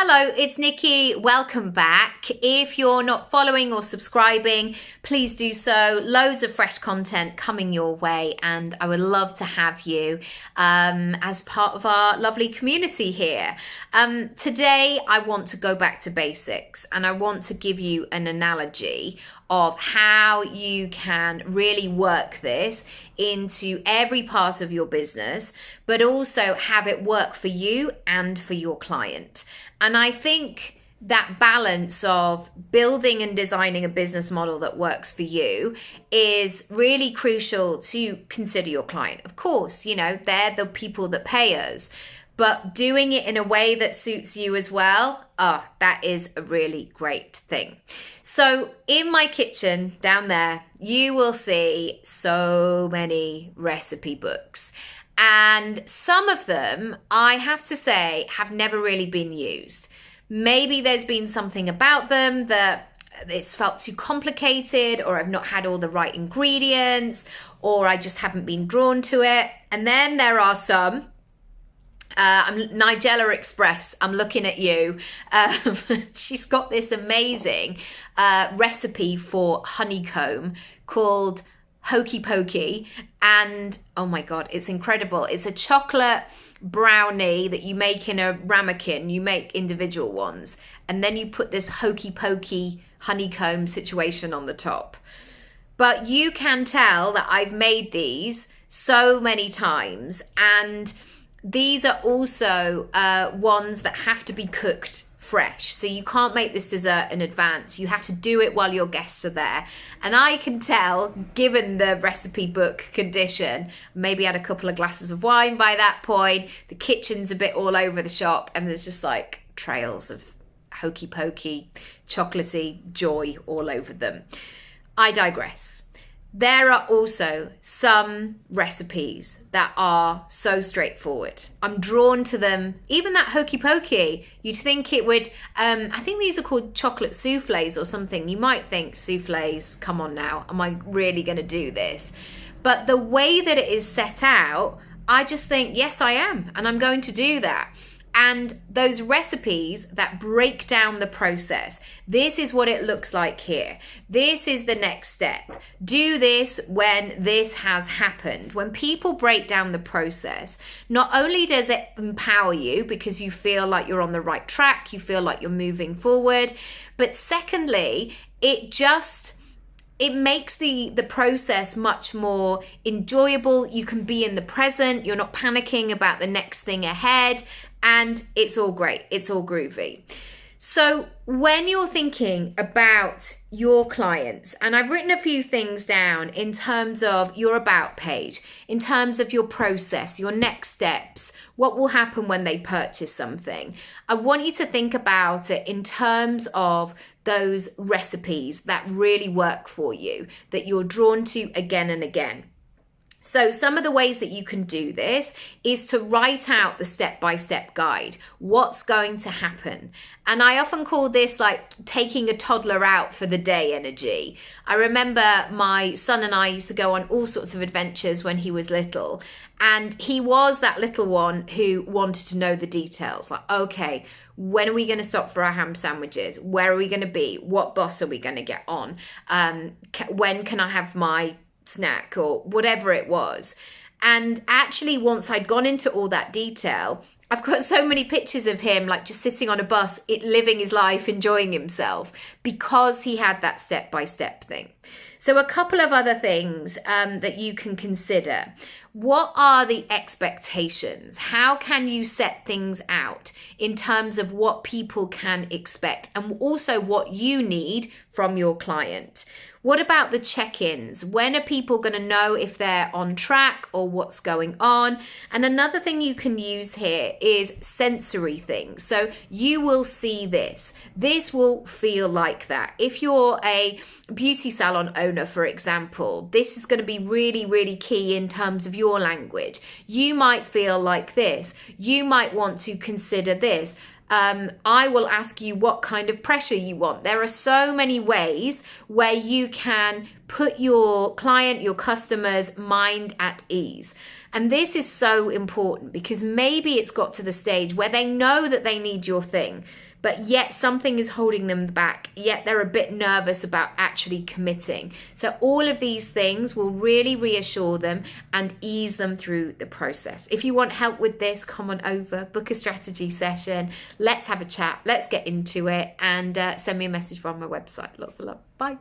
Hello, it's Nikki. Welcome back. If you're not following or subscribing, please do so. Loads of fresh content coming your way, and I would love to have you as part of our lovely community here. Today, I want to go back to basics, and I want to give you an analogy of how you can really work this into every part of your business, but also have it work for you and for your client. And I think that balance of building and designing a business model that works for you is really crucial to consider your client. Of course, you know, they're the people that pay us, but doing it in a way that suits you as well, that is a really great thing. So in my kitchen down there, you will see so many recipe books. And some of them, I have to say, have never really been used. Maybe there's been something about them that it's felt too complicated, or I've not had all the right ingredients, or I just haven't been drawn to it. And then there are some, Nigella Express, I'm looking at you. She's got this amazing recipe for honeycomb called Hokey Pokey, and oh my god, it's incredible. It's a chocolate brownie that you make in a ramekin. You make individual ones, and then you put this Hokey Pokey honeycomb situation on the top. But you can tell that I've made these so many times, and these are also ones that have to be cooked fresh. So you can't make this dessert in advance. You have to do it while your guests are there. And I can tell, given the recipe book condition, maybe had a couple of glasses of wine by that point, the kitchen's a bit all over the shop, and there's just like trails of hokey pokey, chocolatey joy all over them. I digress. There are also some recipes that are so straightforward. I'm drawn to them. Even that hokey pokey, you'd think it would, I think these are called chocolate soufflés or something. You might think soufflés, come on now, am I really going to do this? But the way that it is set out, I just think, yes, I am, and I'm going to do that. And those recipes that break down the process, this is what it looks like here. This is the next step. Do this when this has happened. When people break down the process, not only does it empower you because you feel like you're on the right track, you feel like you're moving forward, but secondly, it makes the process much more enjoyable. You can be in the present. You're not panicking about the next thing ahead. And it's all great. It's all groovy. So when you're thinking about your clients, and I've written a few things down in terms of your about page, in terms of your process, your next steps, what will happen when they purchase something. I want you to think about it in terms of those recipes that really work for you, that you're drawn to again and again. So some of the ways that you can do this is to write out the step-by-step guide. What's going to happen? And I often call this like taking a toddler out for the day energy. I remember my son and I used to go on all sorts of adventures when he was little. And he was that little one who wanted to know the details. Like, okay, when are we going to stop for our ham sandwiches? Where are we going to be? What bus are we going to get on? When can I have my snack, or whatever it was? And actually, once I'd gone into all that detail, I've got so many pictures of him like just sitting on a bus, living his life, enjoying himself, because he had that step-by-step thing. So a couple of other things that you can consider. What are the expectations? How can you set things out in terms of what people can expect, and also what you need from your client? What about the check-ins? When are people going to know if they're on track or what's going on? And another thing you can use here is sensory things. So you will see this. This will feel like that. If you're a beauty salon owner, for example, this is going to be really, really key in terms of your language. You might feel like this. You might want to consider this. I will ask you what kind of pressure you want. There are so many ways where you can put your client, your customer's mind at ease. And this is so important because maybe it's got to the stage where they know that they need your thing, but yet something is holding them back, yet they're a bit nervous about actually committing. So all of these things will really reassure them and ease them through the process. If you want help with this, come on over, book a strategy session. Let's have a chat. Let's get into it, and send me a message from my website. Lots of love. Bye.